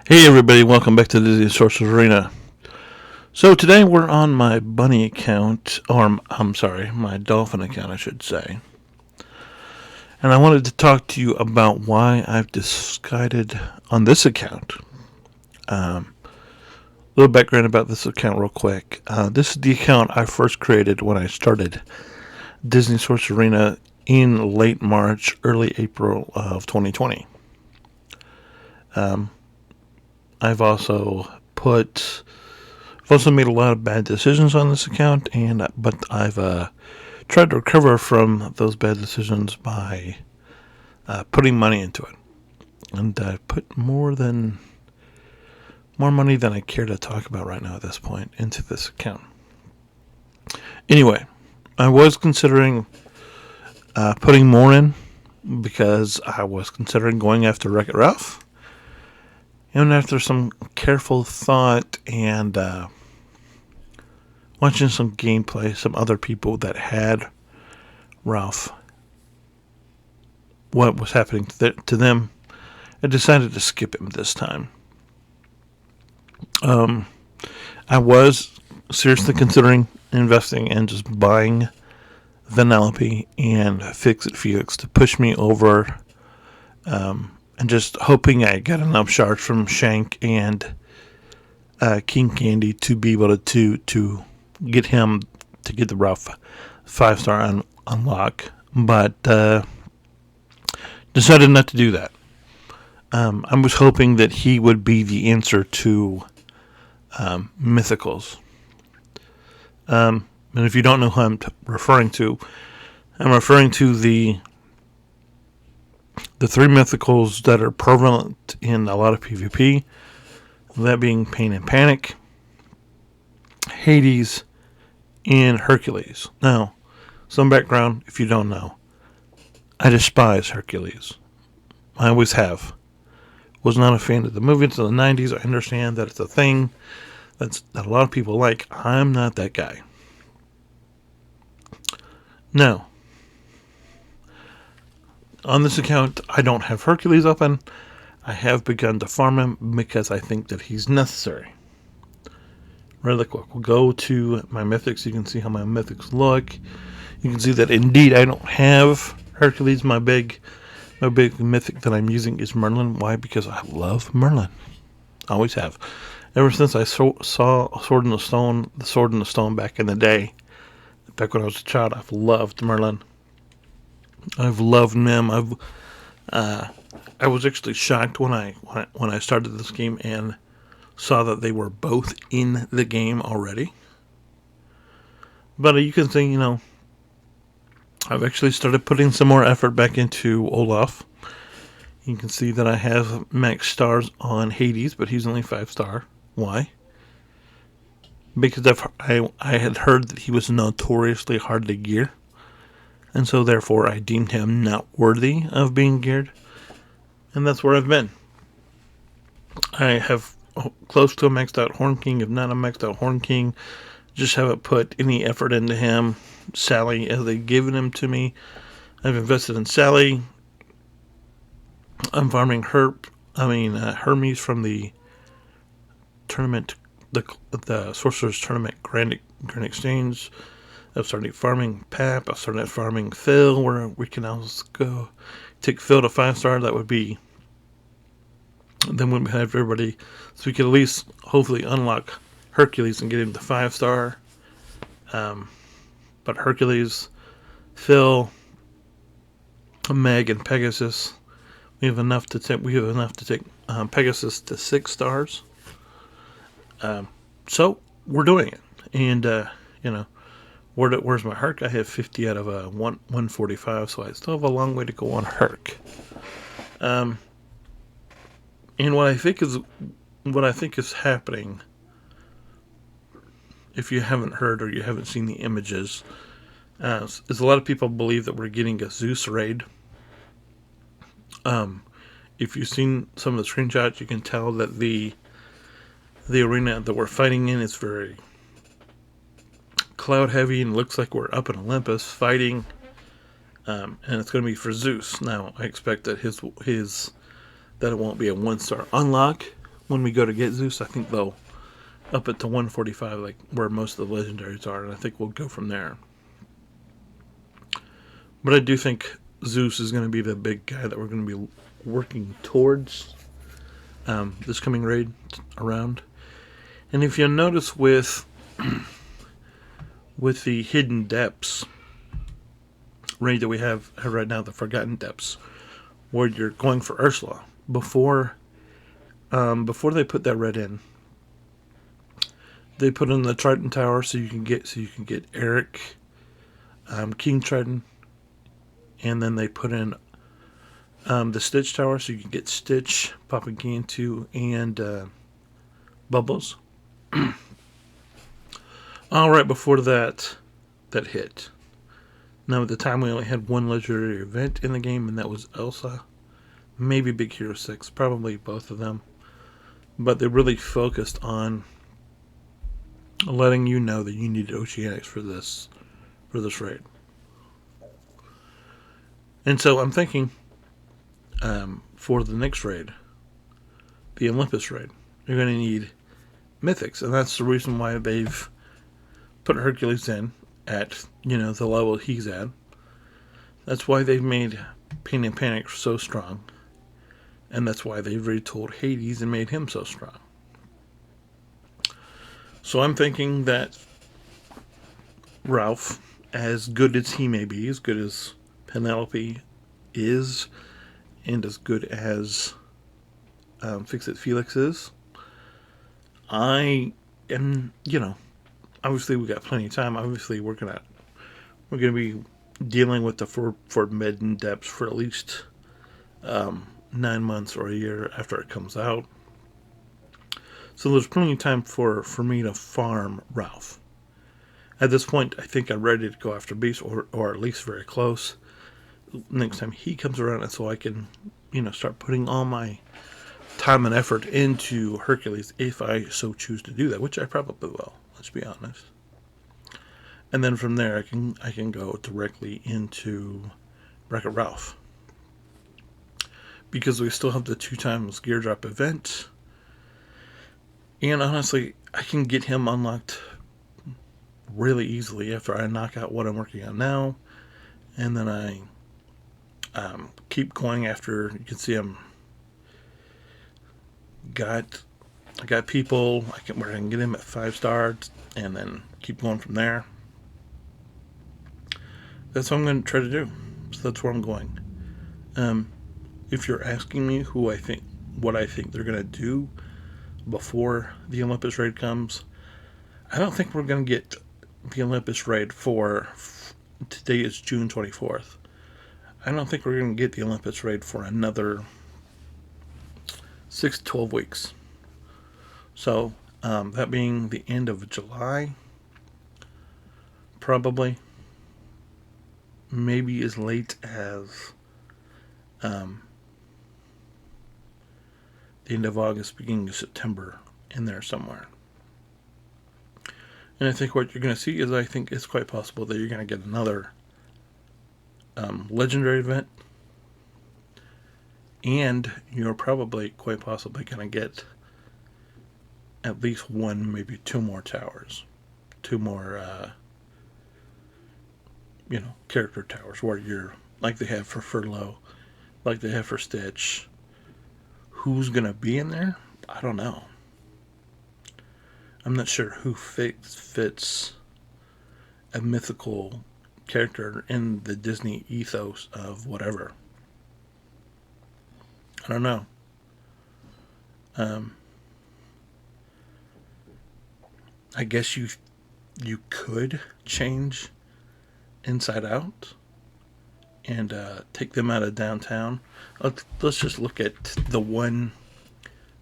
Hey everybody, welcome back to the Sorcerer Arena. So today we're on my bunny account, or I'm sorry, my dolphin account I should say. And I wanted to talk to you about why I've decided on this account. A little background about this account real quick. This is the account I first created when I started Disney Sorcerer Arena in late March, early April of 2020. I've also made a lot of bad decisions on this account, but I've tried to recover from those bad decisions by putting money into it, and I put more money than I care to talk about right now at this point into this account. Anyway, I was considering putting more in because I was considering going after Wreck-It Ralph. And after some careful thought and watching some gameplay, some other people that had Ralph, what was happening to them, I decided to skip him this time. I was seriously considering investing and just buying Vanellope and Fix-It Felix to push me over, and just hoping I got enough shards from Shank and King Candy to be able to get him to get the Ralph 5-star unlock, but decided not to do that. I was hoping that he would be the answer to mythicals. And if you don't know who I'm referring to the three mythicals that are prevalent in a lot of PvP. That being Pain and Panic, Hades, and Hercules. Now, some background if you don't know. I despise Hercules. I always have. Was not a fan of the movie until the 90s. I understand that it's a thing that a lot of people like. I'm not that guy. Now, on this account, I don't have Hercules open. I have begun to farm him because I think that he's necessary. Really quick, we'll go to my mythics. You can see how my mythics look. You can see that indeed I don't have Hercules. My big mythic that I'm using is Merlin. Why? Because I love Merlin. Always have. Ever since I saw Sword in the Stone back in the day, back when I was a child, I've loved Merlin. I've loved him. I was actually shocked when I started this game and saw that they were both in the game already. But you can see, I've actually started putting some more effort back into Olaf. You can see that I have max stars on Hades, but he's only 5-star. Why? Because I had heard that he was notoriously hard to gear. And so therefore I deemed him not worthy of being geared. And that's where I've been. I have close to a maxed out Horn King, if not a maxed out Horn King. Just haven't put any effort into him. Sally, as they've given him to me, I've invested in Sally. I'm farming Hermes from the tournament, the Sorcerer's Tournament Grand Exchange. I've started farming Pap. I've started farming Phil, where we can also go take Phil to 5-star. That would be, then we have everybody, so we could at least hopefully unlock Hercules and get him to 5-star. But Hercules, Phil, Meg, and Pegasus, we have enough to take Pegasus to 6 stars. So we're doing it, and where's my Herc? I have 50 out of 145, so I still have a long way to go on Herc. And what I think is happening, if you haven't heard or you haven't seen the images, is a lot of people believe that we're getting a Zeus raid. If you've seen some of the screenshots, you can tell that the arena that we're fighting in is very cloud heavy and looks like we're up in Olympus fighting, and it's going to be for Zeus. Now I expect that that it won't be a 1-star unlock, when we go to get Zeus, I think they'll up it to 145, like where most of the legendaries are, and I think we'll go from there. But I do think Zeus is going to be the big guy that we're going to be working towards this coming raid around. And if you'll notice with the Hidden Depths raid that we have right now, the Forgotten Depths, where you're going for Ursula, before they put that red in, they put in the Triton Tower so you can get Eric, King Triton, and then they put in the Stitch Tower so you can get Stitch, Papa Gantu, and Bubbles. All right, before that hit. Now, at the time, we only had one legendary event in the game, and that was Elsa. Maybe Big Hero 6, probably both of them. But they really focused on letting you know that you needed Oceanics for this raid. And so I'm thinking, for the next raid, the Olympus raid, you're going to need Mythics, and that's the reason why they've put Hercules in at, the level he's at. That's why they've made Pain and Panic so strong. And that's why they've retooled Hades and made him so strong. So I'm thinking that Ralph, as good as he may be, as good as Penelope is, and as good as Fix-It Felix is, I am, obviously we got plenty of time. Obviously we're gonna be dealing with the Forbidden Depths for at least 9 months or a year after it comes out. So there's plenty of time for me to farm Ralph. At this point, I think I'm ready to go after Beast, or at least very close, next time he comes around, and so I can, start putting all my time and effort into Hercules if I so choose to do that, which I probably will, let's be honest. And then from there, I can go directly into Wreck-It Ralph. Because we still have the 2x gear drop event. And honestly, I can get him unlocked really easily after I knock out what I'm working on now. And then I keep going after, you can see I got people, where I can get him at 5 stars, and then keep going from there. That's what I'm going to try to do. So that's where I'm going. If you're asking me what I think they're going to do before the Olympus raid comes, I don't think we're going to get the Olympus raid today is June 24th. I don't think we're going to get the Olympus raid for another 6 to 12 weeks. So, that being the end of July, probably, maybe as late as the end of August, beginning of September, in there somewhere. And I think what you're going to see is, I think it's quite possible that you're going to get another legendary event, and you're probably quite possibly going to get at least 1, maybe 2 more towers, 2 more character towers, where you're like they have for Furlough, like they have for Stitch. Who's going to be in there? I don't know. I'm not sure who fits a mythical character in the Disney ethos of whatever. I don't know. I guess you could change Inside Out and take them out of downtown. Let's just look at the one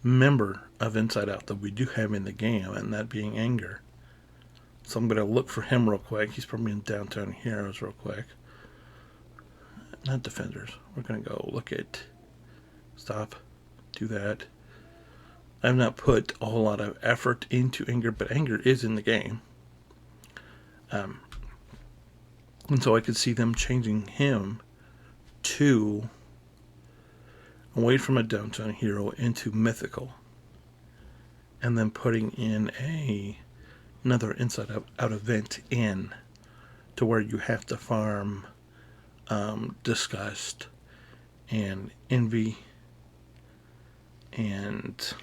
member of Inside Out that we do have in the game, and that being Anger. So I'm going to look for him real quick. He's probably in Downtown Heroes real quick. Not Defenders. We're going to go look at... Stop. Do that. I've not put a whole lot of effort into Anger, but Anger is in the game. And so I could see them changing him to away from a Downtown Hero into Mythical. and then putting in another inside out event in to where you have to farm disgust and envy and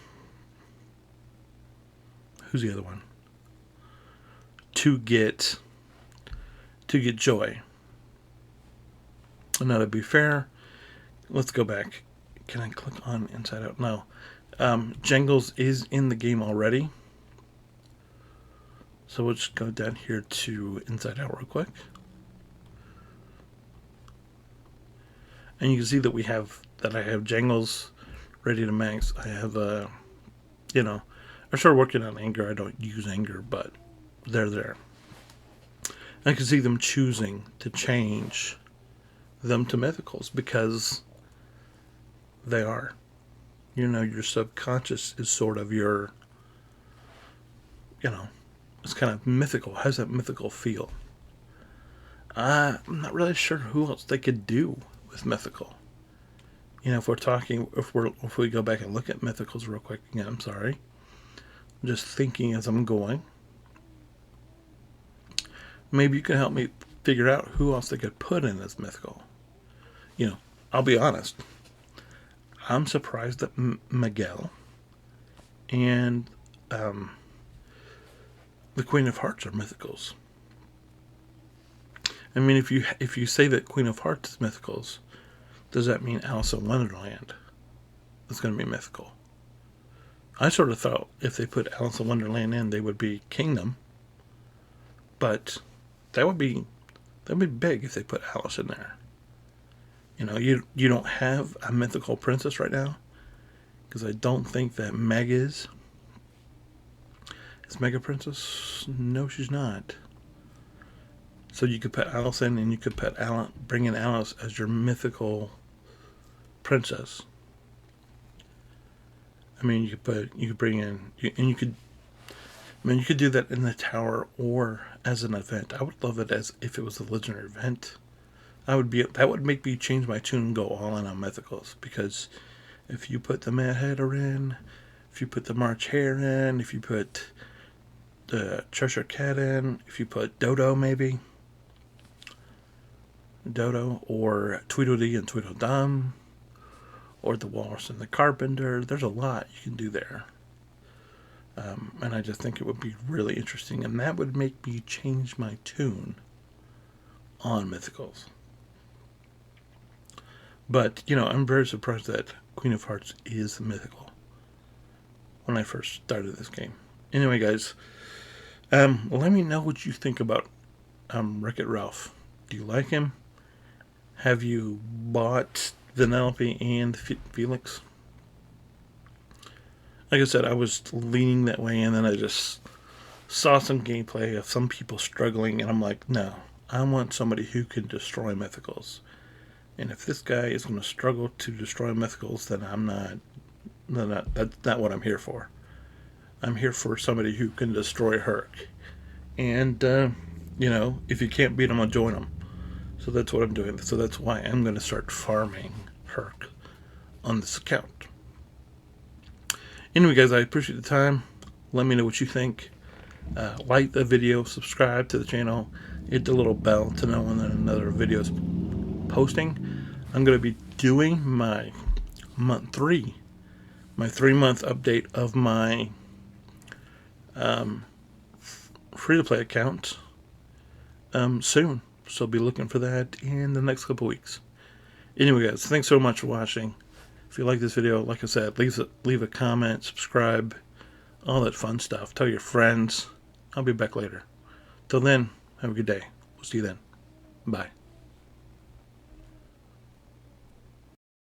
who's the other one to get joy. Now, to be fair, let's go back. Can I click on inside out? No. Jangles is in the game already. So we'll just go down here to inside out real quick. And you can see that I have Jangles ready to max. I have, I started working on anger. I don't use anger, but they're there. I can see them choosing to change them to mythicals because they are. Your subconscious is sort of your, it's kind of mythical. Has that mythical feel? I'm not really sure who else they could do with mythical. If we go back and look at mythicals real quick again, I'm sorry. I'm just thinking as I'm going. Maybe you can help me figure out who else they could put in as mythical. I'll be honest. I'm surprised that Miguel and the Queen of Hearts are mythicals. I mean, if you say that Queen of Hearts is mythicals, does that mean Alice in Wonderland is going to be mythical? I sort of thought if they put Alice in Wonderland in, they would be Kingdom. But that would be big if they put Alice in there. You don't have a mythical princess right now, because I don't think that Meg is. Is Meg a princess? No, she's not. So you could put Alice in, and you could bring in Alice as your mythical princess. I mean, you could bring in, and you could do that in the tower or as an event. I would love it as if it was a legendary event. That would make me change my tune and go all in on mythicals, because if you put the Mad Hatter in, if you put the March Hare in, if you put the Cheshire Cat in, if you put Dodo or Tweedledee and Tweedledum, or the Walrus and the Carpenter, there's a lot you can do there. And I just think it would be really interesting, and that would make me change my tune on mythicals. But, I'm very surprised that Queen of Hearts is mythical when I first started this game. Anyway, guys, let me know what you think about Wreck-It Ralph. Do you like him? Have you bought Vanellope and Felix? Like I said, I was leaning that way, and then I just saw some gameplay of some people struggling, and I'm like, no, I want somebody who can destroy mythicals. And if this guy is going to struggle to destroy mythicals, then that's not what I'm here for. I'm here for somebody who can destroy Herc. And, if you can't beat him, I'll join him. So that's what I'm doing. So that's why I'm going to start farming Herc on this account. Anyway, guys, I appreciate the time. Let me know what you think. Like the video, subscribe to the channel, hit the little bell to know when another video is posting. I'm going to be doing my month 3, my 3-month update of my free-to-play account soon. So be looking for that in the next couple weeks. Anyway, guys, thanks so much for watching. If you like this video, like I said, leave a comment, subscribe, all that fun stuff. Tell your friends. I'll be back later. Till then, have a good day. We'll see you then. Bye.